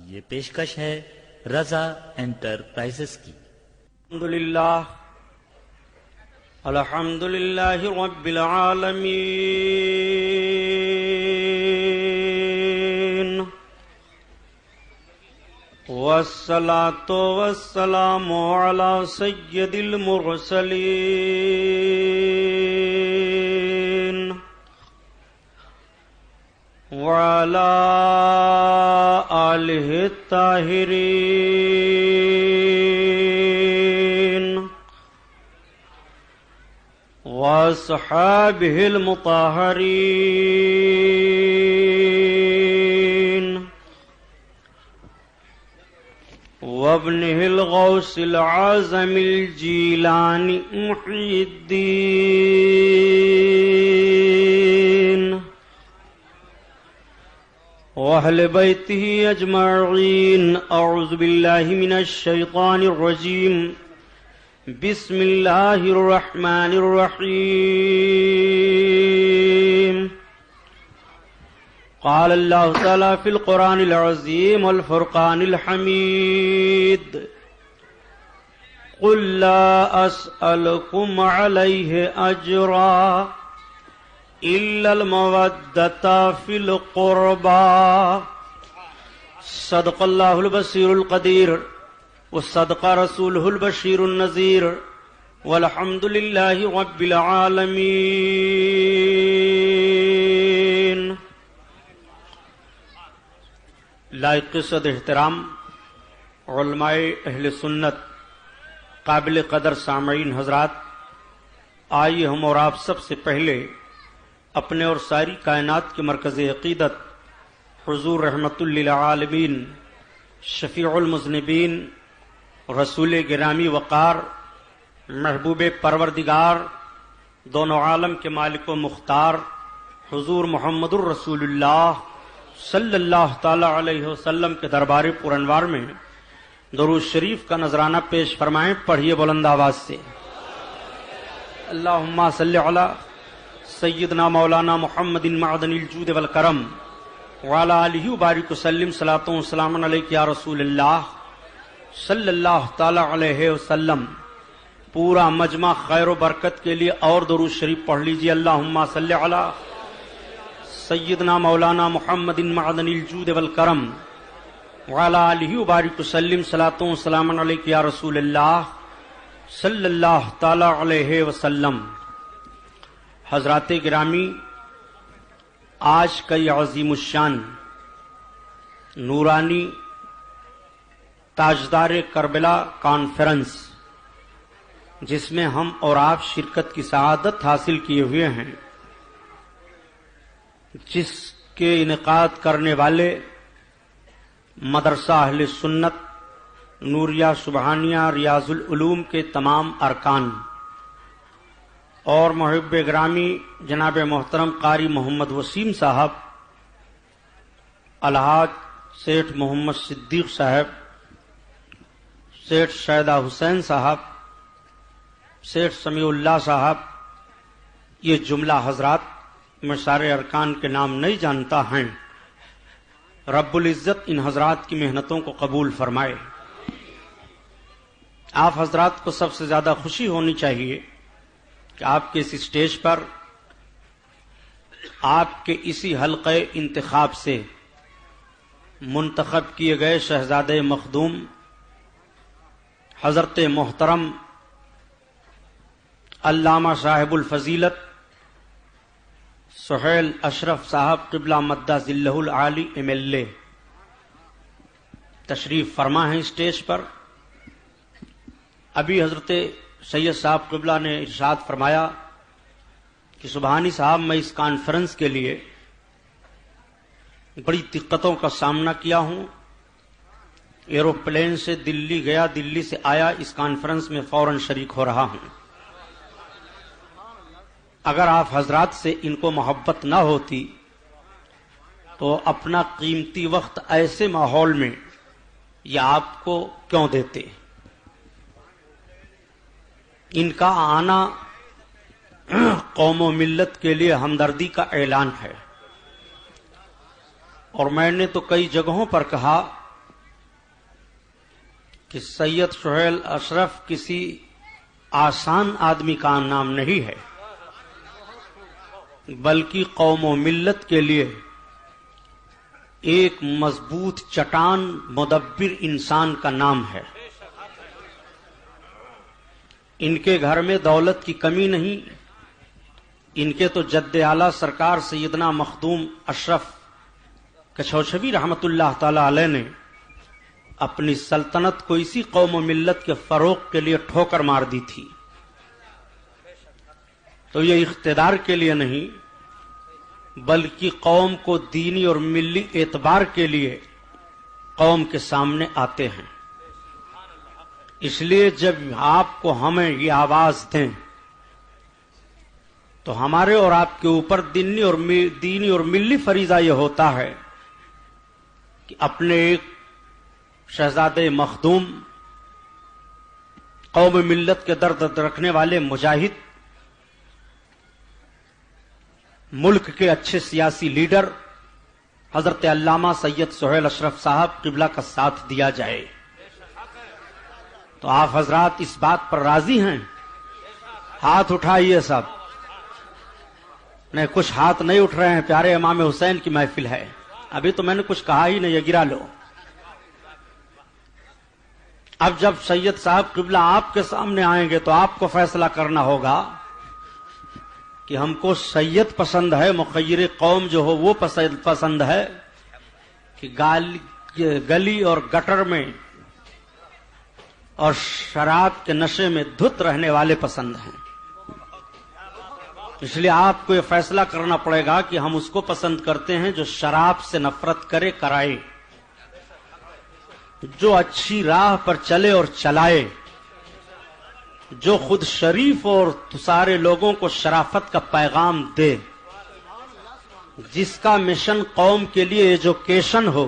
یہ پیشکش ہے رضا انٹرپرائزز کی۔ الحمد للہ رب العالمین والصلاة والسلام على سید المرسلین وعلى آلہ الطاہرین واصحابہ المطہرین وابنہ الغوث العظم الجیلانی محی الدین وأهل بيته أجمعين۔ أعوذ بالله من الشيطان الرجيم، بسم الله الرحمن الرحيم۔ قال الله تعالى في القرآن العظيم والفرقان الحميد، قل لا أسألكم عليه أجرا إلا المودة في القربى۔ صدق الله البصير القدير وصدق رسوله البشير النذير والحمد لله رب العالمين۔ لائق صد احترام علماء اہل سنت، قابل قدر سامعین حضرات، آئیے ہم اور آپ سب سے پہلے اپنے اور ساری کائنات کے مرکز عقیدت حضور رحمت للعالمین، شفیع المذنبین، رسول گرامی وقار، محبوب پروردگار، دونوں عالم کے مالک و مختار حضور محمد الرسول اللہ صلی اللہ تعالی علیہ وسلم کے دربار پرانوار میں درود شریف کا نذرانہ پیش فرمائیں۔ پڑھیے بلند آواز سے، اللہم صلی علی سیدنا مولانا محمد معدن الجود والکرم وعلی آلہ وبارک وسلم، صلاۃ و سلام علیک یا رسول اللہ صلی اللہ تعالی علیہ وسلم۔ پورا مجمع خیر و برکت کے لیے اور درود شریف پڑھ لیجیے، اللہم صلی علی سیدنا مولانا محمد معدن الجود والکرم وعلی آلہ وبارک وسلم، صلاۃ و سلام علیک یا رسول اللہ صلی اللہ تعالی علیہ وسلم۔ حضرات گرامی، آج کا یہ عظیم الشان نورانی تاجدار کربلا کانفرنس، جس میں ہم اور آپ شرکت کی سعادت حاصل کیے ہوئے ہیں، جس کے انعقاد کرنے والے مدرسہ اہل سنت نوریہ سبحانیہ ریاض العلوم کے تمام ارکان اور محب گرامی جناب محترم قاری محمد وسیم صاحب، الحاج سیٹھ محمد صدیق صاحب، سیٹھ شیدہ حسین صاحب، سیٹھ سمیع اللہ صاحب، یہ جملہ حضرات، میں سارے ارکان کے نام نہیں جانتا ہیں، رب العزت ان حضرات کی محنتوں کو قبول فرمائے۔ آپ حضرات کو سب سے زیادہ خوشی ہونی چاہیے کہ آپ کے اس اسٹیج پر آپ کے اسی حلقہ انتخاب سے منتخب کیے گئے شہزادہ مخدوم حضرت محترم علامہ صاحب الفضیلت سہیل اشرف صاحب قبلہ مدہ ذلہ العالی MLA تشریف فرما ہیں اسٹیج پر۔ ابھی حضرت سید صاحب قبلہ نے ارشاد فرمایا کہ سبحانی صاحب، میں اس کانفرنس کے لیے بڑی دقتوں کا سامنا کیا ہوں، ایروپلین سے دلی گیا، دلی سے آیا، اس کانفرنس میں فوراً شریک ہو رہا ہوں۔ اگر آپ حضرات سے ان کو محبت نہ ہوتی تو اپنا قیمتی وقت ایسے ماحول میں یہ آپ کو کیوں دیتے؟ ان کا آنا قوم و ملت کے لیے ہمدردی کا اعلان ہے، اور میں نے تو کئی جگہوں پر کہا کہ سید سہیل اشرف کسی آسان آدمی کا نام نہیں ہے، بلکہ قوم و ملت کے لیے ایک مضبوط چٹان مدبر انسان کا نام ہے۔ ان کے گھر میں دولت کی کمی نہیں، ان کے تو جد اعلیٰ سرکار سیدنا مخدوم اشرف کچھوچھوی رحمت اللہ تعالی علیہ نے اپنی سلطنت کو اسی قوم و ملت کے فروغ کے لیے ٹھوکر مار دی تھی۔ تو یہ اقتدار کے لیے نہیں بلکہ قوم کو دینی اور ملی اعتبار کے لیے قوم کے سامنے آتے ہیں۔ اس لیے جب آپ کو ہمیں یہ آواز دیں تو ہمارے اور آپ کے اوپر دینی اور ملی فریضہ یہ ہوتا ہے کہ اپنے ایک شہزادے مخدوم، قوم ملت کے درد رکھنے والے مجاہد، ملک کے اچھے سیاسی لیڈر حضرت علامہ سید سہیل اشرف صاحب قبلہ کا ساتھ دیا جائے۔ تو آپ حضرات اس بات پر راضی ہیں؟ ہاتھ اٹھائیے سب۔ نہیں، کچھ ہاتھ نہیں اٹھ رہے ہیں، پیارے امام حسین کی محفل ہے، ابھی تو میں نے کچھ کہا ہی نہیں، یہ گرا لو۔ اب جب سید صاحب قبلہ آپ کے سامنے آئیں گے تو آپ کو فیصلہ کرنا ہوگا کہ ہم کو سید پسند ہے، مخیر قوم جو ہو وہ پسند ہے، کہ گلی اور گٹر میں اور شراب کے نشے میں دھت رہنے والے پسند ہیں۔ اس لیے آپ کو یہ فیصلہ کرنا پڑے گا کہ ہم اس کو پسند کرتے ہیں جو شراب سے نفرت کرائے، جو اچھی راہ پر چلے اور چلائے، جو خود شریف اور سارے لوگوں کو شرافت کا پیغام دے، جس کا مشن قوم کے لیے ایجوکیشن ہو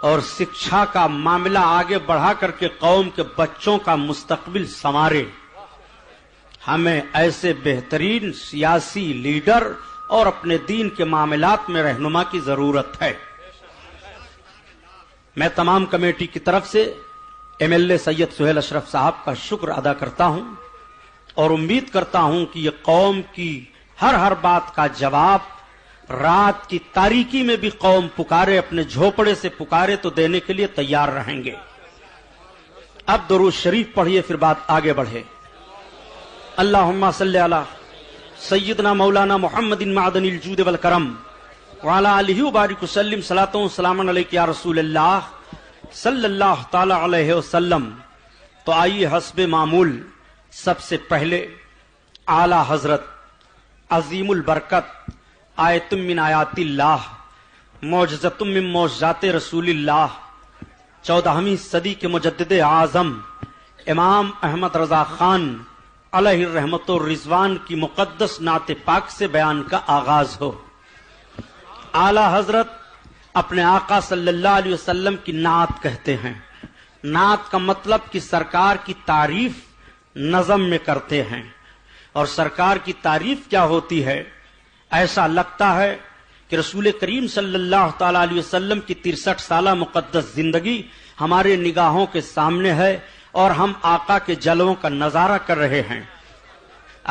اور شکشا کا معاملہ آگے بڑھا کر کے قوم کے بچوں کا مستقبل سنوارے۔ ہمیں ایسے بہترین سیاسی لیڈر اور اپنے دین کے معاملات میں رہنما کی ضرورت ہے۔ میں تمام کمیٹی کی طرف سے ایم ایل اے سید سہیل اشرف صاحب کا شکر ادا کرتا ہوں اور امید کرتا ہوں کہ یہ قوم کی ہر بات کا جواب رات کی تاریکی میں بھی قوم پکارے، اپنے جھوپڑے سے پکارے تو دینے کے لیے تیار رہیں گے۔ اب درود شریف پڑھیے، پھر بات آگے بڑھے۔ اللہم صلی علی سیدنا مولانا محمد معدن الجود والکرم وعلی آلہ وبارک وسلم، صلاۃ و سلام علیک یا رسول اللہ صلی اللہ تعالی علیہ وسلم۔ تو آئیے حسب معمول سب سے پہلے اعلی حضرت عظیم البرکت آیت من آیات اللہ معجزۃ من معجزات رسول اللہ 14ویں صدی کے مجدد اعظم امام احمد رضا خان علیہ الرحمت والرضوان کی مقدس نعت پاک سے بیان کا آغاز ہو۔ اعلی حضرت اپنے آقا صلی اللہ علیہ وسلم کی نعت کہتے ہیں۔ نعت کا مطلب کہ سرکار کی تعریف نظم میں کرتے ہیں، اور سرکار کی تعریف کیا ہوتی ہے؟ ایسا لگتا ہے کہ رسول کریم صلی اللہ تعالی علیہ وسلم کی 63 سالہ مقدس زندگی ہمارے نگاہوں کے سامنے ہے اور ہم آقا کے جلووں کا نظارہ کر رہے ہیں۔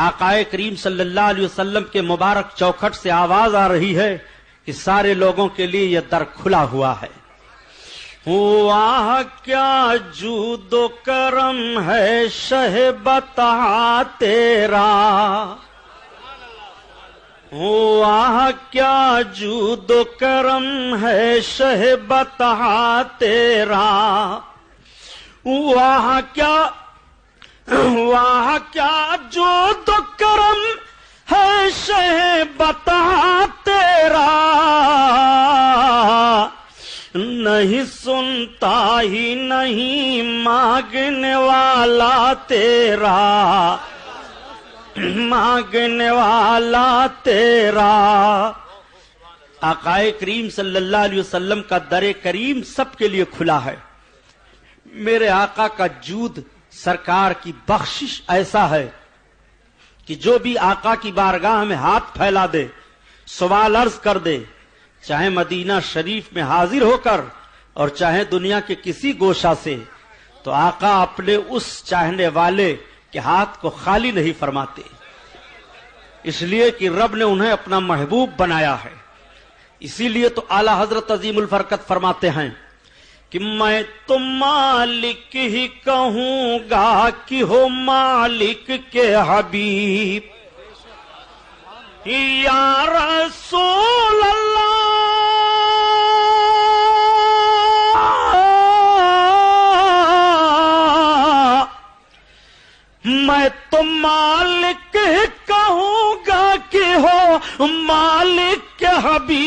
آقا کریم صلی اللہ علیہ وسلم کے مبارک چوکھٹ سے آواز آ رہی ہے کہ سارے لوگوں کے لیے یہ در کھلا ہوا ہے۔ واہ کیا جود و کرم ہے شہ بتا تیرا، واہ کیا جود و کرم ہے شہ بتا تیرا، واہ کیا جود و کرم ہے شہ بتا تیرا، نہیں سنتا ہی نہیں مانگنے والا تیرا، مانگنے والا تیرا۔ آقا کریم صلی اللہ علیہ وسلم کا در کریم سب کے لیے کھلا ہے۔ میرے آقا کا جود، سرکار کی بخشش ایسا ہے کہ جو بھی آقا کی بارگاہ میں ہاتھ پھیلا دے، سوال عرض کر دے، چاہے مدینہ شریف میں حاضر ہو کر اور چاہے دنیا کے کسی گوشہ سے، تو تو آقا اپنے اس چاہنے والے کے ہاتھ کو خالی نہیں فرماتے، اس لیے کہ رب نے انہیں اپنا محبوب بنایا ہے۔ اسی لیے تو اعلی حضرت عظیم البرکت فرماتے ہیں کہ میں تو مالک ہی کہوں گا کہ ہو مالک کے حبیب، یا رسول اللہ میں تو مالک کہوں گا کہ ہو مالک کے حبیب،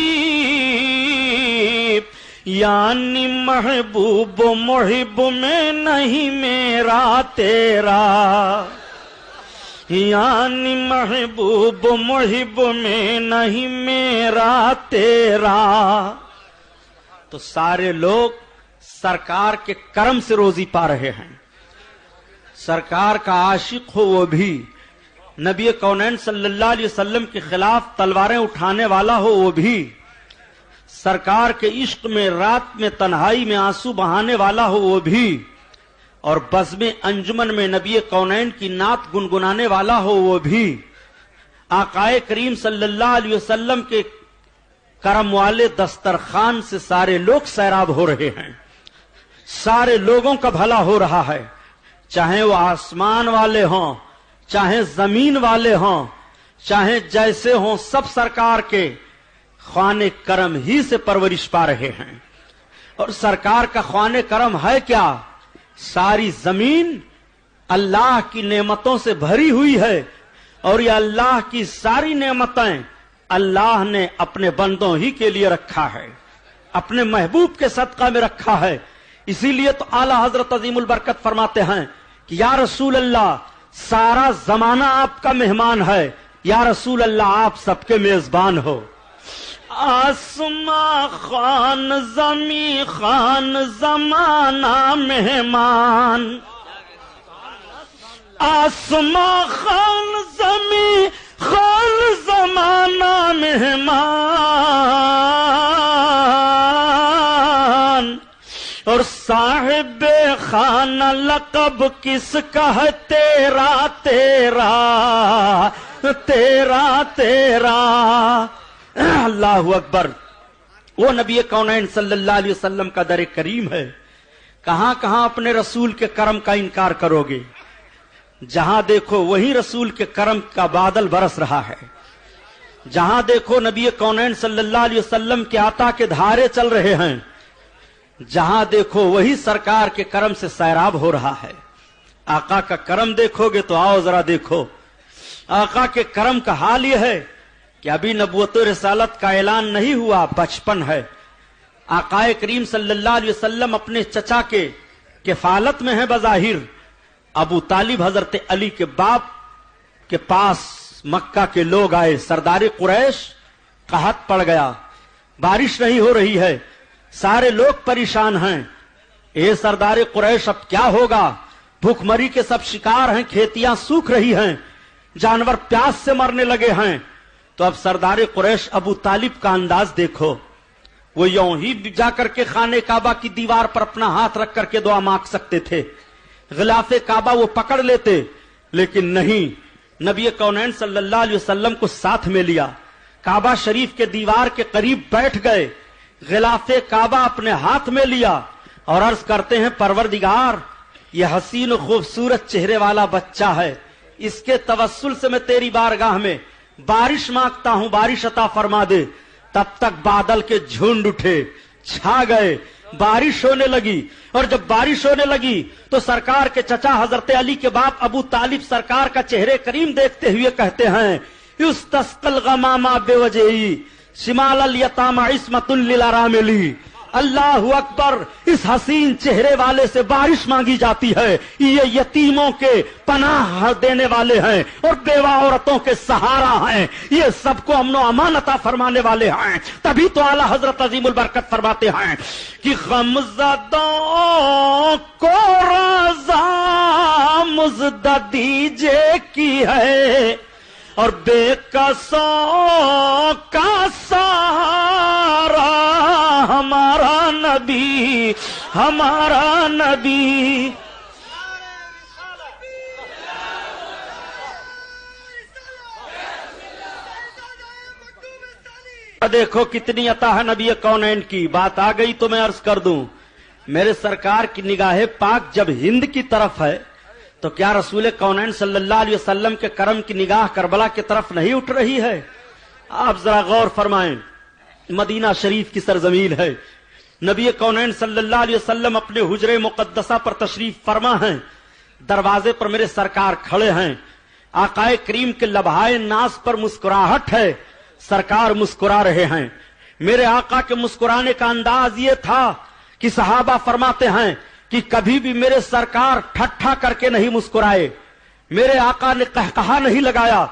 یعنی محبوب محب میں نہیں میرا تیرا، یعنی محبوب محب میں نہیں میرا تیرا۔ تو سارے لوگ سرکار کے کرم سے روزی پا رہے ہیں، سرکار کا عاشق ہو وہ بھی، نبی کونین صلی اللہ علیہ وسلم کے خلاف تلواریں اٹھانے والا ہو وہ بھی، سرکار کے عشق میں رات میں تنہائی میں آنسو بہانے والا ہو وہ بھی، اور بزم انجمن میں نبی کونین کی نعت گنگنانے والا ہو وہ بھی، آقائے کریم صلی اللہ علیہ وسلم کے کرم والے دسترخوان سے سارے لوگ سیراب ہو رہے ہیں، سارے لوگوں کا بھلا ہو رہا ہے، چاہے وہ آسمان والے ہوں، چاہے زمین والے ہوں، چاہے جیسے ہوں، سب سرکار کے خوان کرم ہی سے پرورش پا رہے ہیں۔ اور سرکار کا خوان کرم ہے کیا؟ ساری زمین اللہ کی نعمتوں سے بھری ہوئی ہے، اور یہ اللہ کی ساری نعمتیں اللہ نے اپنے بندوں ہی کے لیے رکھا ہے، اپنے محبوب کے صدقہ میں رکھا ہے۔ اسی لیے تو اعلی حضرت عظیم البرکت فرماتے ہیں کہ یا رسول اللہ سارا زمانہ آپ کا مہمان ہے، یا رسول اللہ آپ سب کے میزبان ہو۔ آسماں خان زمیں خان زمانہ مہمان، آسماں خان زمیں خان زمانہ مہمان، اور صاحب خانہ لقب کس کا ہے؟ تیرا تیرا تیرا تیرا۔ اللہ اکبر۔ وہ نبی کونین صلی اللہ علیہ وسلم کا در کریم ہے، کہاں کہاں اپنے رسول کے کرم کا انکار کرو گے؟ جہاں دیکھو وہی رسول کے کرم کا بادل برس رہا ہے، جہاں دیکھو نبی کونین صلی اللہ علیہ وسلم کے عطا کے دھارے چل رہے ہیں، جہاں دیکھو وہی سرکار کے کرم سے سیراب ہو رہا ہے۔ آقا کا کرم دیکھو گے تو آؤ ذرا دیکھو، آقا کے کرم کا حال یہ ہے کہ ابھی نبوت و رسالت کا اعلان نہیں ہوا، بچپن ہے۔ آقا کریم صلی اللہ علیہ وسلم اپنے چچا کے کفالت میں ہیں بظاہر۔ ابو طالب حضرت علی کے باپ کے پاس مکہ کے لوگ آئے، سردار قریش قحط پڑ گیا، بارش نہیں ہو رہی ہے، سارے لوگ پریشان ہیں۔ اے سردار قریش اب کیا ہوگا؟ بھوک مری کے سب شکار ہیں، کھیتیاں سوکھ رہی ہیں، جانور پیاس سے مرنے لگے ہیں۔ تو اب سردار قریش ابو طالب کا انداز دیکھو، وہ یوں ہی جا کر کے خانہ کعبہ کی دیوار پر اپنا ہاتھ رکھ کر کے دعا مانگ سکتے تھے، غلاف کعبہ وہ پکڑ لیتے، لیکن نہیں، نبی کونین صلی اللہ علیہ وسلم کو ساتھ میں لیا، کعبہ شریف کے دیوار کے قریب بیٹھ گئے، غلاف کعبہ اپنے ہاتھ میں لیا اور عرض کرتے ہیں پروردگار یہ حسین و خوبصورت چہرے والا بچہ ہے، اس کے توسل سے میں تیری بارگاہ میں بارش مانگتا ہوں، بارش عطا فرما دے۔ تب تک بادل کے جھنڈ اٹھے، چھا گئے، بارش ہونے لگی، اور جب بارش ہونے لگی تو سرکار کے چچا حضرت علی کے باپ ابو طالب سرکار کا چہرے کریم دیکھتے ہوئے کہتے ہیں یستسقی الغمام بوجہی شمال الیتام عصمت للاراملی۔ اللہ اکبر، اس حسین چہرے والے سے بارش مانگی جاتی ہے، یہ یتیموں کے پناہ دینے والے ہیں اور بیوہ عورتوں کے سہارا ہیں، یہ سب کو امن و امان عطا فرمانے والے ہیں۔ تبھی تو اعلی حضرت عظیم البرکت فرماتے ہیں کہ غمزدوں کو رضا مزدہ دیجے کی ہے، اور بے کسوں کا سہارا ہمارا نبی، ہمارا نبی۔ دیکھو کتنی عطا ہے نبی کونین کی. بات آ گئی تو میں عرض کر دوں, میرے سرکار کی نگاہ پاک جب ہند کی طرف ہے تو کیا رسول کونین صلی اللہ علیہ وسلم کے کرم کی نگاہ کربلا کی طرف نہیں اٹھ رہی ہے؟ آپ ذرا غور فرمائیں, مدینہ شریف کی سرزمین ہے, نبی کونین صلی اللہ علیہ وسلم اپنے حجرے مقدسہ پر تشریف فرما ہیں, دروازے پر میرے سرکار کھڑے ہیں, آقائے کریم کے لبہائے ناز پر مسکراہٹ ہے, سرکار مسکرا رہے ہیں. میرے آقا کے مسکرانے کا انداز یہ تھا کہ صحابہ فرماتے ہیں کہ کبھی بھی میرے سرکار ٹھٹھا کر کے نہیں مسکرائے, میرے آقا نے قہقہا نہیں لگایا,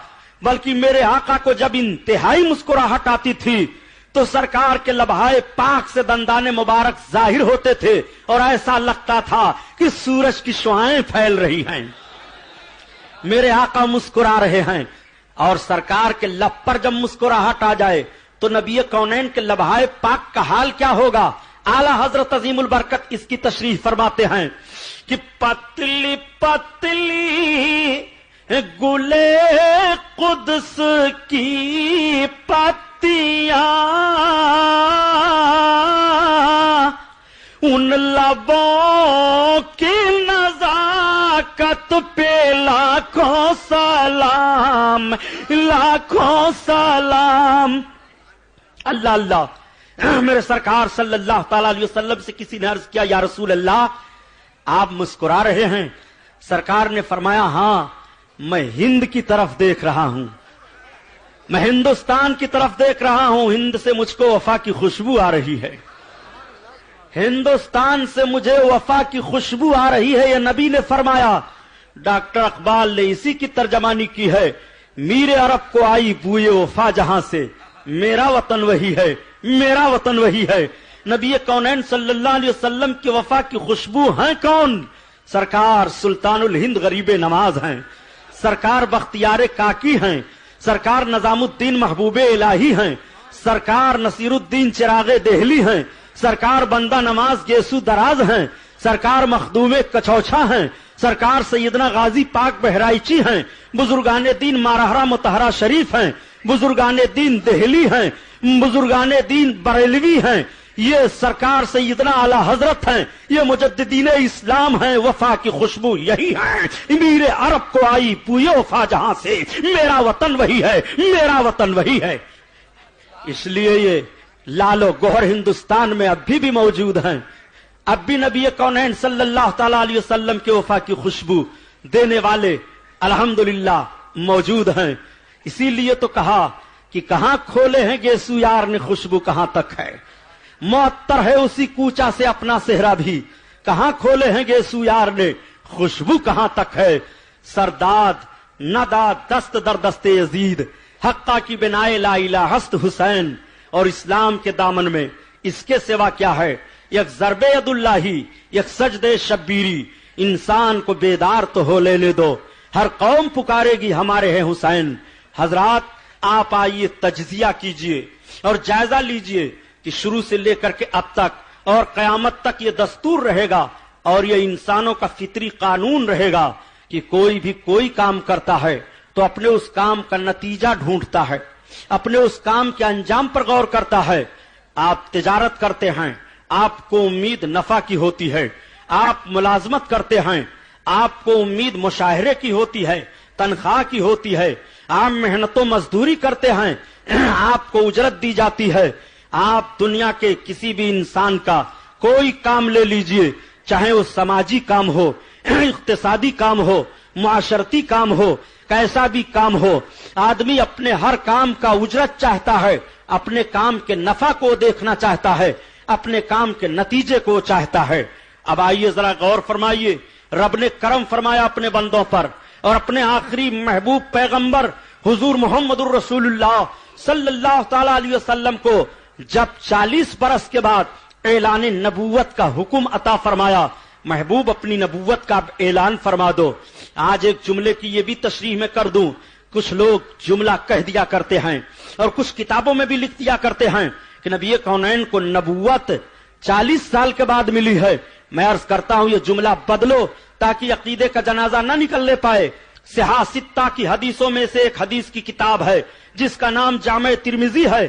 بلکہ میرے آقا کو جب انتہائی مسکراہٹ آتی تھی تو سرکار کے لبہائے پاک سے دندان مبارک ظاہر ہوتے تھے اور ایسا لگتا تھا کہ سورج کی شعاعیں پھیل رہی ہیں. میرے آقا مسکرا رہے ہیں اور سرکار کے لب پر جب مسکراہٹ آ جائے تو نبی کونین کے لبہائے پاک کا حال کیا ہوگا؟ اعلیٰ حضرت عظیم البرکت اس کی تشریح فرماتے ہیں کہ پتلی پتلی گلے قدس کی پتیاں ان لبوں کی نزاکت پہ لاکھوں سلام, لاکھوں سلام. اللہ اللہ. میرے سرکار صلی اللہ تعالی علیہ وسلم سے کسی نے عرض کیا, یا رسول اللہ آپ مسکرا رہے ہیں؟ سرکار نے فرمایا, ہاں میں ہند کی طرف دیکھ رہا ہوں, میں ہندوستان کی طرف دیکھ رہا ہوں. ہند سے مجھ کو وفا کی خوشبو آ رہی ہے, ہندوستان سے مجھے وفا کی خوشبو آ رہی ہے. یہ نبی نے فرمایا. ڈاکٹر اقبال نے اسی کی ترجمانی کی ہے, میرے عرب کو آئی بوئے وفا جہاں سے, میرا وطن وہی ہے, میرا وطن وہی ہے. نبی کونین صلی اللہ علیہ وسلم کی وفا کی خوشبو ہیں کون؟ سرکار سلطان الہند غریب نواز ہیں, سرکار بختیار کاکی ہیں, سرکار نظام الدین محبوب الہی ہیں, سرکار نصیر الدین چراغ دہلی ہیں, سرکار بندہ نماز گیسو دراز ہیں, سرکار مخدوم کچوچھا ہیں, سرکار سیدنا غازی پاک بہرائچی ہیں, بزرگان دین مارہرہ متحرہ شریف ہیں, بزرگان دین دہلی ہیں, بزرگان دین بریلوی ہیں, یہ سرکار سیدنا اعلی حضرت ہیں, یہ مجددین اسلام ہیں. وفا کی خوشبو یہی ہے. میرے عرب کو آئی بوئے وفا جہاں سے, میرا وطن وہی ہے, میرا وطن وہی ہے. اس لیے یہ لال و گوہر ہندوستان میں اب بھی موجود ہیں. اب بھی نبی کونین صلی اللہ تعالی علیہ وسلم کے وفا کی خوشبو دینے والے الحمدللہ موجود ہیں. اسی لیے تو کہا کہ کہاں کھولے ہیں گیسو یار نے خوشبو کہاں تک ہے, معطر ہے اسی کوچا سے اپنا صحرا بھی, کہاں کھولے ہیں گیسو یار نے خوشبو کہاں تک ہے. سرداد نداد دست در دست یزید, حقہ کی بنائے لا الہ ہست حسین, اور اسلام کے دامن میں اس کے سوا کیا ہے؟ یک ضرب ید اللہ, یک سجد شبیری, انسان کو بیدار تو ہو لینے دو, ہر قوم پکارے گی ہمارے ہیں حسین. حضرات آپ آئیے تجزیہ کیجئے اور جائزہ لیجئے کہ شروع سے لے کر کے اب تک اور قیامت تک یہ دستور رہے گا اور یہ انسانوں کا فطری قانون رہے گا کہ کوئی بھی کوئی کام کرتا ہے تو اپنے اس کام کا نتیجہ ڈھونڈتا ہے, اپنے اس کام کے انجام پر غور کرتا ہے. آپ تجارت کرتے ہیں, آپ کو امید نفع کی ہوتی ہے, آپ ملازمت کرتے ہیں, آپ کو امید مشاہرے کی ہوتی ہے, تنخواہ کی ہوتی ہے, آپ محنت و مزدوری کرتے ہیں, آپ کو اجرت دی جاتی ہے. آپ دنیا کے کسی بھی انسان کا کوئی کام لے لیجئے, چاہے وہ سماجی کام ہو, اقتصادی کام ہو, معاشرتی کام ہو, کیسا بھی کام ہو, آدمی اپنے ہر کام کا اجرت چاہتا ہے, اپنے کام کے نفع کو دیکھنا چاہتا ہے, اپنے کام کے نتیجے کو چاہتا ہے. اب آئیے ذرا غور فرمائیے, رب نے کرم فرمایا اپنے بندوں پر اور اپنے آخری محبوب پیغمبر حضور محمد الرسول اللہ صلی اللہ تعالی علیہ وسلم کو جب 40 برس کے بعد اعلان نبوت کا حکم عطا فرمایا. محبوب اپنی نبوت کا اعلان فرما دو. آج ایک جملے کی یہ بھی تشریح میں کر دوں, کچھ لوگ جملہ کہہ دیا کرتے ہیں اور کچھ کتابوں میں بھی لکھ دیا کرتے ہیں کہ نبی کونین کو نبوت 40 سال کے بعد ملی ہے. میں عرض کرتا ہوں یہ جملہ بدلو تاکہ عقیدے کا جنازہ نہ نکلنے پائے. صحاح ستہ کی حدیثوں میں سے ایک حدیث کی کتاب ہے جس کا نام جامع ترمذی ہے.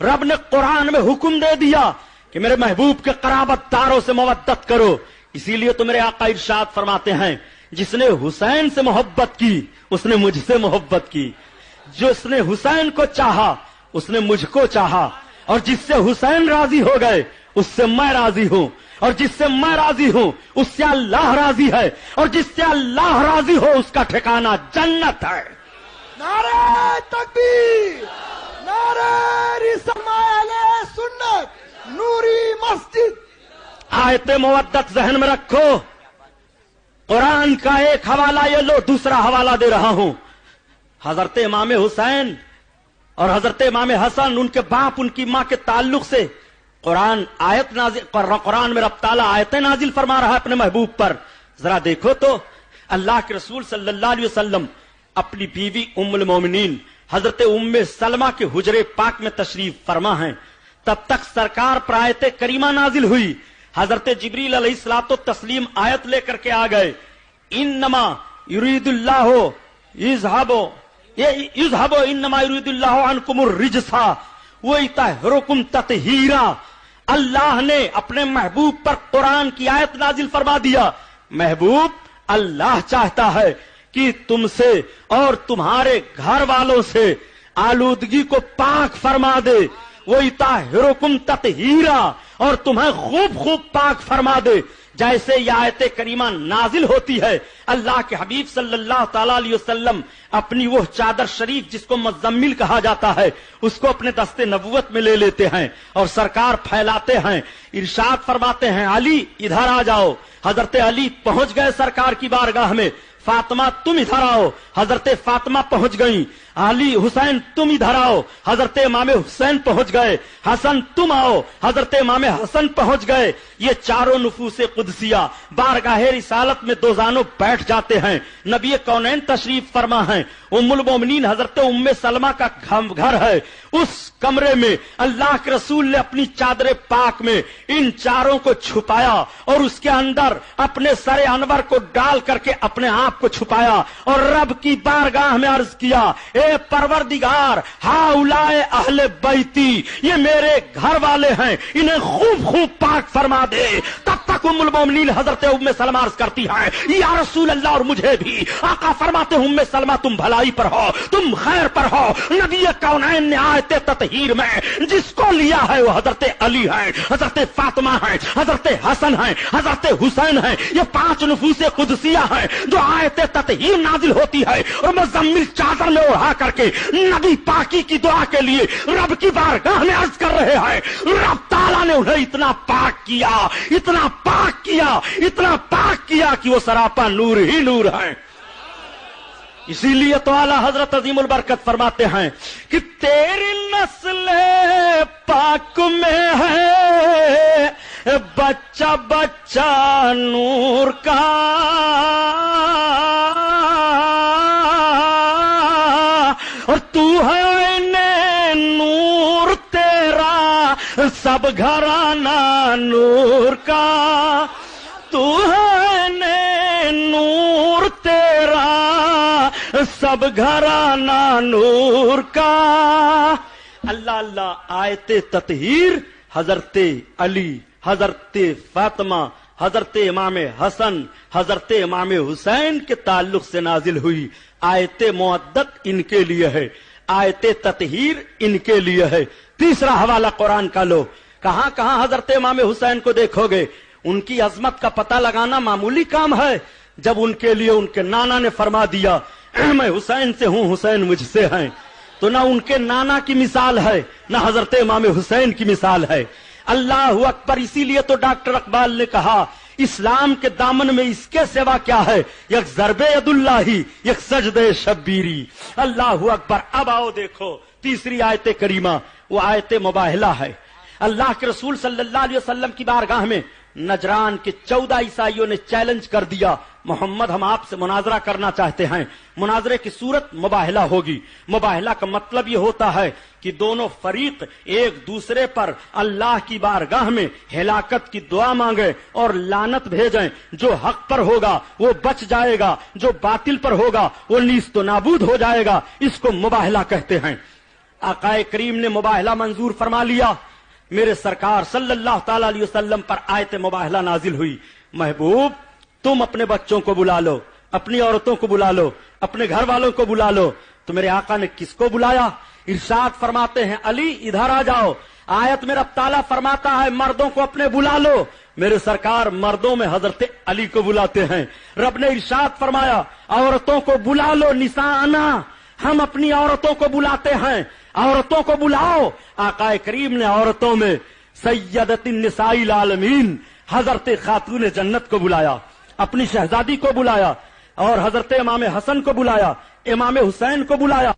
رب نے قرآن میں حکم دے دیا کہ میرے محبوب کے قرابت داروں سے مودت کرو. اسی لیے تو میرے آقا ارشاد فرماتے ہیں جس نے حسین سے محبت کی اس نے مجھ سے محبت کی. جس نے حسین کو چاہا اس نے مجھ کو چاہا. اور جس سے حسین راضی ہو گئے اس سے میں راضی ہوں. اور جس سے میں راضی ہوں اس سے اللہ راضی ہے. اور جس سے اللہ راضی ہو اس کا ٹھکانہ جنت ہے. نعرہ تکبیر، نعرہ رسالت اہل سنت، نوری مسجد. آیت مودت ذہن میں رکھو. قرآن کا ایک حوالہ یہ لو، دوسرا حوالہ دے رہا ہوں. حضرت امام حسین اور حضرت امام حسن، ان کے باپ ان کی ماں کے تعلق سے قرآن میں رب تعالیٰ آیتیں نازل فرما رہا ہے اپنے محبوب پر. ذرا دیکھو تو اللہ کے رسول صلی اللہ علیہ وسلم اپنی بیوی ام المومنین حضرت ام سلمہ کے حجرے پاک میں تشریف فرما ہیں. تب تک سرکار پر آیت کریمہ نازل ہوئی. حضرت جبریل علیہ الصلوۃ والتسلیم آیت لے کر کے آ گئے. انما یرید اللہ یذهب انما یرید اللہ عنکم الرجس ویطہرکم تطہیرا. اللہ نے اپنے محبوب پر قرآن کی آیت نازل فرما دیا. محبوب، اللہ چاہتا ہے کہ تم سے اور تمہارے گھر والوں سے آلودگی کو پاک فرما دے. ویطہرکم تطہیرا، اور تمہیں خوب خوب پاک فرما دے. جیسے یہ آیت کریمہ نازل ہوتی ہے، اللہ کے حبیب صلی اللہ تعالی علیہ وسلم اپنی وہ چادر شریف جس کو مزمل کہا جاتا ہے اس کو اپنے دست نبوت میں لے لیتے ہیں اور سرکار پھیلاتے ہیں. ارشاد فرماتے ہیں علی ادھر آ جاؤ. حضرت علی پہنچ گئے سرکار کی بارگاہ میں. فاطمہ تم ادھر آؤ. حضرت فاطمہ پہنچ گئیں. علی حسین تم ادھر آؤ. حضرت امام حسین پہنچ گئے. حسن تم آؤ. حضرت امام حسن پہنچ گئے. یہ چاروں نفوس قدسیہ بارگاہ رسالت میں دوزانوں بیٹھ جاتے ہیں. نبی کونین تشریف فرما ہیں. ام المومنین حضرت ام سلمہ کا گھر ہے. اس کمرے میں اللہ کے رسول نے اپنی چادر پاک میں ان چاروں کو چھپایا اور اس کے اندر اپنے سر انور کو ڈال کر کے اپنے آپ کو چھپایا اور رب کی بارگاہ میں عرض کیا، اے پروردگار، ہؤلاء اہل بیتی، یہ میرے گھر والے ہیں، انہیں خوب خوب پاک فرما دے. تب تک ام المومنین حضرت ام سلمہ عرض کرتی ہے، یا رسول اللہ، اور مجھے بھی. آقا فرماتے ہیں، ام سلمہ تم بھلائی پر ہو، تم خیر پر ہو. نبی کونین نے آیت تطہیر میں جس کو لیا ہے وہ حضرت علی ہیں، حضرت فاطمہ ہیں، حضرت حسن ہیں، حضرت حسین ہیں. یہ 5 نفوس قدسیہ ہیں جو آیت تطہیر نازل ہوتی ہے اور مزمل چادر میں اڑا کر کے نبی پاکی کی دعا کے لیے رب کی بارگاہ میں عرض کر رہے ہیں. رب تعالیٰ نے انہیں اتنا پاک کیا، اتنا پاک کیا، اتنا پاک کیا کہ وہ سراپا نور ہی نور ہیں. اسی لیے تو اعلیٰ حضرت عظیم البرکت فرماتے ہیں کہ تیری نسل پاک میں ہے بچہ بچہ نور کا، اور تو ہے نور تیرا سب گھرانہ نور کا. تو ہے نور تیرا سب گھرانہ نور کا. اللہ اللہ. آیت تطہیر حضرت علی، حضرت فاطمہ، حضرت امام حسن، حضرت امام حسین کے تعلق سے نازل ہوئی. آیت مودت ان کے لیے ہے، آیت تطہیر ان کے لیے ہے. تیسرا حوالہ قرآن کا لو. کہاں کہاں حضرت امام حسین کو دیکھو گے. ان کی عظمت کا پتہ لگانا معمولی کام ہے. جب ان کے لیے ان کے نانا نے فرما دیا میں حسین سے ہوں، حسین مجھ سے ہیں، تو نہ ان کے نانا کی مثال ہے نہ حضرت امام حسین کی مثال ہے. اللہ اکبر. اسی لیے تو ڈاکٹر اقبال نے کہا، اسلام کے دامن میں اس کے سوا کیا ہے، یک ضرب ید اللہ، یک سجد شبیری. اللہ اکبر. اب آؤ دیکھو تیسری آیت کریمہ، وہ آیت مباہلہ ہے. اللہ کے رسول صلی اللہ علیہ وسلم کی بارگاہ میں نجران کے 14 عیسائیوں نے چیلنج کر دیا، محمد ہم آپ سے مناظرہ کرنا چاہتے ہیں. مناظرے کی صورت مباہلہ ہوگی. مباہلہ کا مطلب یہ ہوتا ہے کہ دونوں فریق ایک دوسرے پر اللہ کی بارگاہ میں ہلاکت کی دعا مانگے اور لعنت بھیجیں. جو حق پر ہوگا وہ بچ جائے گا، جو باطل پر ہوگا وہ نیست و نابود ہو جائے گا. اس کو مباہلہ کہتے ہیں. آقائے کریم نے مباہلہ منظور فرما لیا. میرے سرکار صلی اللہ تعالی علیہ وسلم پر آیت مباہلہ نازل ہوئی. محبوب تم اپنے بچوں کو بلا لو, اپنی عورتوں کو بلا لو, اپنے گھر والوں کو بلا لو. تو میرے آقا نے کس کو بلایا؟ ارشاد فرماتے ہیں علی ادھر آ جاؤ. آیت میں رب تعالیٰ فرماتا ہے مردوں کو اپنے بلا لو. میرے سرکار مردوں میں حضرت علی کو بلاتے ہیں. رب نے ارشاد فرمایا عورتوں کو بلا لو. نساءنا, ہم اپنی عورتوں کو بلاتے ہیں, عورتوں کو بلاؤ. آقا کریم نے عورتوں میں سیدۃ النساء العالمین حضرت خاتون جنت کو بلایا, اپنی شہزادی کو بلایا, اور حضرت امام حسن کو بلایا, امام حسین کو بلایا.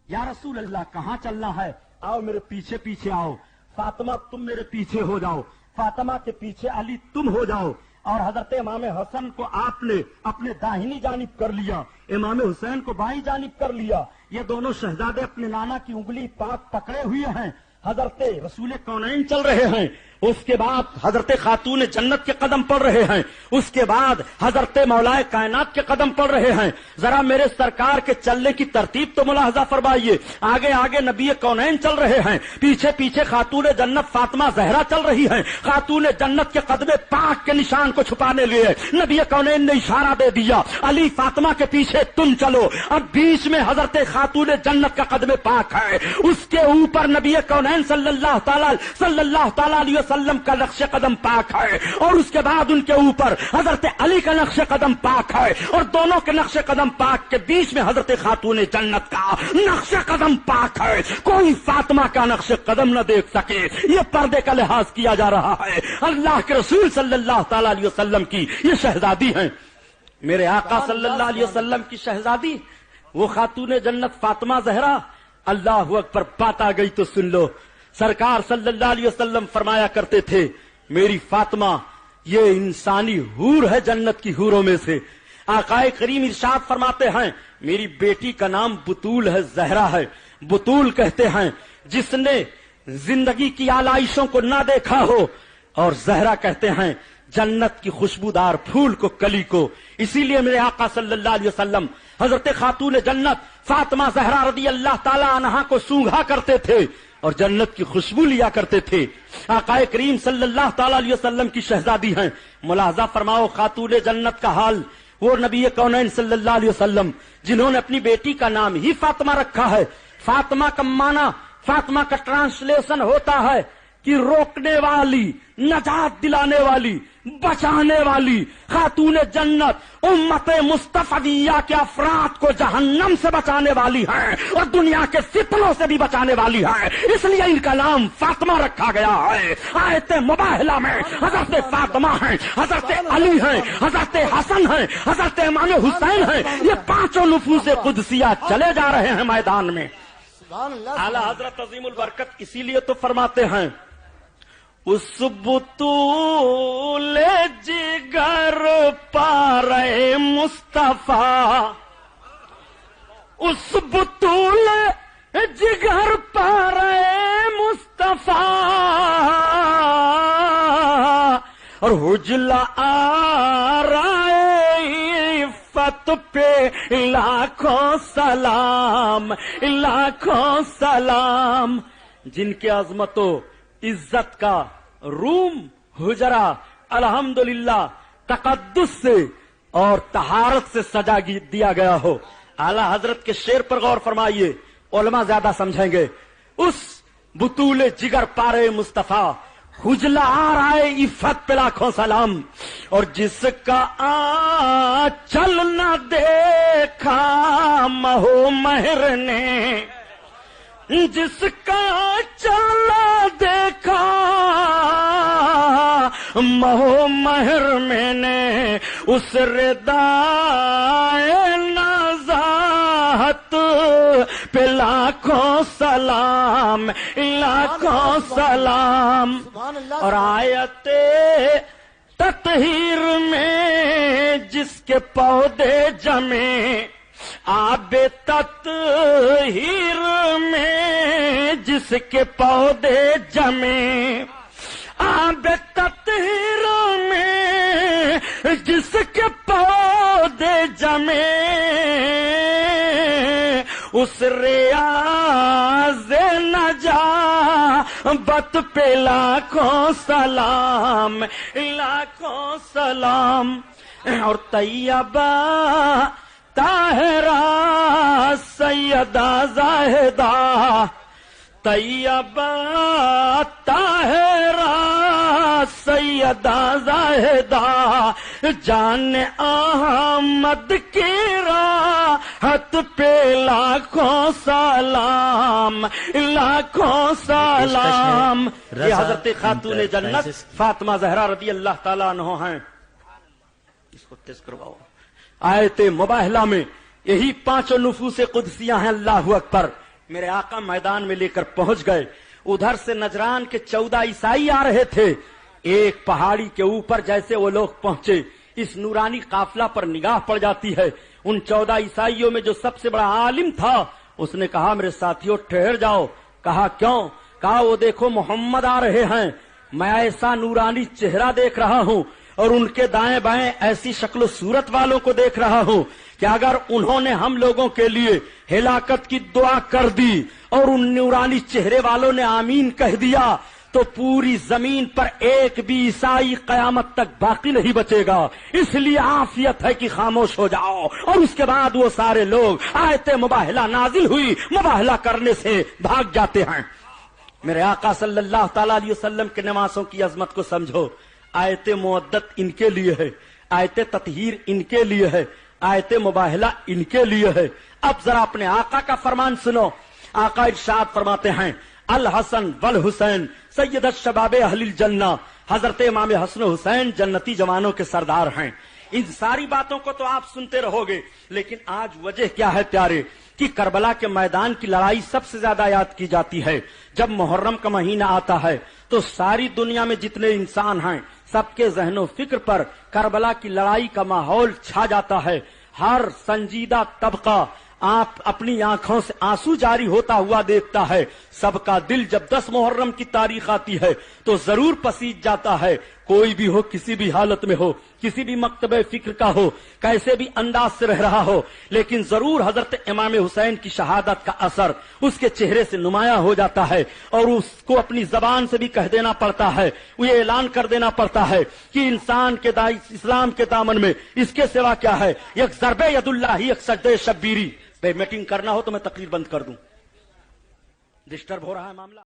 یا رسول اللہ کہاں چلنا ہے؟ آؤ میرے پیچھے پیچھے آؤ. فاطمہ تم میرے پیچھے ہو جاؤ, فاطمہ کے پیچھے علی تم ہو جاؤ. اور حضرت امام حسن کو آپ نے اپنے داہنی جانب کر لیا, امام حسین کو بائیں جانب کر لیا. یہ دونوں شہزادے اپنے نانا کی انگلی پاک پکڑے ہوئے ہیں. حضرت رسول کونین چل رہے ہیں, اس کے بعد حضرت خاتون جنت کے قدم پڑ رہے ہیں, اس کے بعد حضرت مولا کائنات کے قدم پڑ رہے ہیں. ذرا میرے سرکار کے چلنے کی ترتیب تو ملاحظہ فرمائیے. آگے آگے نبی کونین چل رہے ہیں, پیچھے پیچھے خاتون جنت فاطمہ زہرا چل رہی ہیں. خاتون جنت کے قدم پاک کے نشان کو چھپانے لیے نبی کونین نے اشارہ دے دیا علی فاطمہ کے پیچھے تم چلو. اب بیچ میں حضرت خاتون جنت کا قدم پاک ہے, اس کے اوپر نبی کونین صلی اللہ تعالی علیہ وسلم کا نقش قدم پاک ہے, اور اس کے بعد ان کے اوپر حضرت علی کا نقش قدم پاک ہے, اور دونوں کے نقش قدم پاک کے بیچ میں حضرت خاتون جنت کا نقش قدم پاک ہے. کوئی فاطمہ کا نقش قدم نہ دیکھ سکے. یہ پردے کا لحاظ کیا جا رہا ہے. اللہ کے رسول صلی اللہ تعالی علیہ وسلم کی یہ شہزادی ہیں. میرے آقا صلی اللہ علیہ وسلم کی شہزادی وہ خاتون جنت فاطمہ زہرا. اللہ اکبر, بات آ گئی تو سن لو. سرکار صلی اللہ علیہ وسلم فرمایا کرتے تھے میری فاطمہ یہ انسانی حور ہے جنت کی حوروں میں سے. آقائے کریم ارشاد فرماتے ہیں میری بیٹی کا نام بطول ہے, زہرا ہے. بطول کہتے ہیں جس نے زندگی کی آلائشوں کو نہ دیکھا ہو, اور زہرا کہتے ہیں جنت کی خوشبودار پھول کو, کلی کو. اسی لیے میرے آقا صلی اللہ علیہ وسلم حضرت خاتون جنت فاطمہ زہرا رضی اللہ تعالی عنہا کو سونگھا کرتے تھے اور جنت کی خوشبو لیا کرتے تھے. آقا کریم صلی اللہ تعالی علیہ وسلم کی شہزادی ہیں. ملاحظہ فرماؤ خاتون جنت کا حال. وہ نبی کونین صلی اللہ علیہ وسلم جنہوں نے اپنی بیٹی کا نام ہی فاطمہ رکھا ہے. فاطمہ کا معنی, فاطمہ کا ٹرانسلیشن ہوتا ہے کہ روکنے والی, نجات دلانے والی, بچانے والی. خاتون جنت امت مصطفیہ کے افراد کو جہنم سے بچانے والی ہیں اور دنیا کے فتنوں سے بھی بچانے والی ہیں. اس لیے ان کا نام فاطمہ رکھا گیا ہے. آیت مباہلہ میں حضرت فاطمہ ہیں, حضرت علی ہیں, حضرت حسن ہیں, حضرت امام حسین ہیں. یہ پانچوں نفوس قدسیہ چلے جا رہے ہیں میدان میں. اعلیٰ حضرت عظیم البرکت اسی لیے تو فرماتے ہیں اس بطول جگر پارے مصطفیٰ, اس بطول جگر پارے مصطفیٰ, اور حجلہ آرائے عفت پہ لاکھوں سلام, لاکھوں سلام. جن کے عظمت و عزت کا روم حجرہ الحمدللہ تقدس سے اور طہارت سے سجا دیا گیا ہو. اعلیٰ حضرت کے شعر پر غور فرمائیے, علماء زیادہ سمجھیں گے. اس بطول جگر پارے مصطفیٰ, حجلہ آرائے عفت پہ لاکھوں سلام, اور جس کا آنچل نہ دیکھا مہو مہر نے, جس کا چلا دیکھا مہو مہر میں نے, اس ردائے نزاہت پہ لاکھوں سلام, لاکھوں سلام. اور آیت تطہیر میں جس کے پودے جمے, آب تطہیر میں جس کے پودے جمے، آب تطہیر میں جس کے پودے جمے، اس ریاض نجابت پہ لاکھوں سلام، لاکھوں سلام۔ اور طیبہ طاہرہ سیدہ زاہدہ، طیبہ طاہرہ سیدہ زاہدہ، جان احمد کی راحت پہ لاکھوں سلام، لاکھوں سلام۔ یہ حضرت خاتون جنت فاطمہ زہرا رضی اللہ تعالیٰ عنہ ہیں۔ اس کو تیز کرواؤ۔ آیت مباہلہ میں یہی پانچوں نفوس قدسیاں ہیں۔ اللہ اکبر۔ میرے آقا میدان میں لے کر پہنچ گئے، ادھر سے نجران کے 14 عیسائی آ رہے تھے۔ ایک پہاڑی کے اوپر جیسے وہ لوگ پہنچے، اس نورانی قافلہ پر نگاہ پڑ جاتی ہے۔ ان 14 عیسائیوں میں جو سب سے بڑا عالم تھا، اس نے کہا میرے ساتھیوں ٹھہر جاؤ۔ کہا کیوں؟ کہا وہ دیکھو محمد آ رہے ہیں، میں ایسا نورانی چہرہ دیکھ رہا ہوں اور ان کے دائیں بائیں ایسی شکل و صورت والوں کو دیکھ رہا ہوں کہ اگر انہوں نے ہم لوگوں کے لیے ہلاکت کی دعا کر دی اور ان نورانی چہرے والوں نے آمین کہہ دیا تو پوری زمین پر ایک بھی عیسائی قیامت تک باقی نہیں بچے گا۔ اس لیے عافیت ہے کہ خاموش ہو جاؤ۔ اور اس کے بعد وہ سارے لوگ، آیت مباہلہ نازل ہوئی، مباہلہ کرنے سے بھاگ جاتے ہیں۔ میرے آقا صلی اللہ تعالی علیہ وسلم کے نمازوں کی عظمت کو سمجھو۔ آیت مودت ان کے لیے ہے، آیت تطہیر ان کے لیے ہے، آیت مباہلہ ان کے لیے ہے۔ اب ذرا اپنے آقا کا فرمان سنو۔ آقا ارشاد فرماتے ہیں الحسن والحسین سید الشباب اہل الجنہ، حضرت امام حسن و حسین جنتی جوانوں کے سردار ہیں۔ ان ساری باتوں کو تو آپ سنتے رہو گے، لیکن آج وجہ کیا ہے پیارے کہ کربلا کے میدان کی لڑائی سب سے زیادہ یاد کی جاتی ہے۔ جب محرم کا مہینہ آتا ہے تو ساری دنیا میں جتنے انسان ہیں سب کے ذہن و فکر پر کربلا کی لڑائی کا ماحول چھا جاتا ہے۔ ہر سنجیدہ طبقہ آپ اپنی آنکھوں سے آنسو جاری ہوتا ہوا دیکھتا ہے۔ سب کا دل جب 10 محرم کی تاریخ آتی ہے تو ضرور پسیج جاتا ہے۔ کوئی بھی ہو، کسی بھی حالت میں ہو، کسی بھی مکتبہ فکر کا ہو، کیسے بھی انداز سے رہ رہا ہو، لیکن ضرور حضرت امام حسین کی شہادت کا اثر اس کے چہرے سے نمایاں ہو جاتا ہے، اور اس کو اپنی زبان سے بھی کہہ دینا پڑتا ہے، وہ یہ اعلان کر دینا پڑتا ہے کہ انسان کے اسلام کے دامن میں اس کے سوا کیا ہے؟ یک ضرب ید اللہ، یک سجدہ شبیری۔ بھائی میٹنگ کرنا ہو تو میں تقریر بند کر دوں، ڈسٹرب ہو رہا ہے معاملہ۔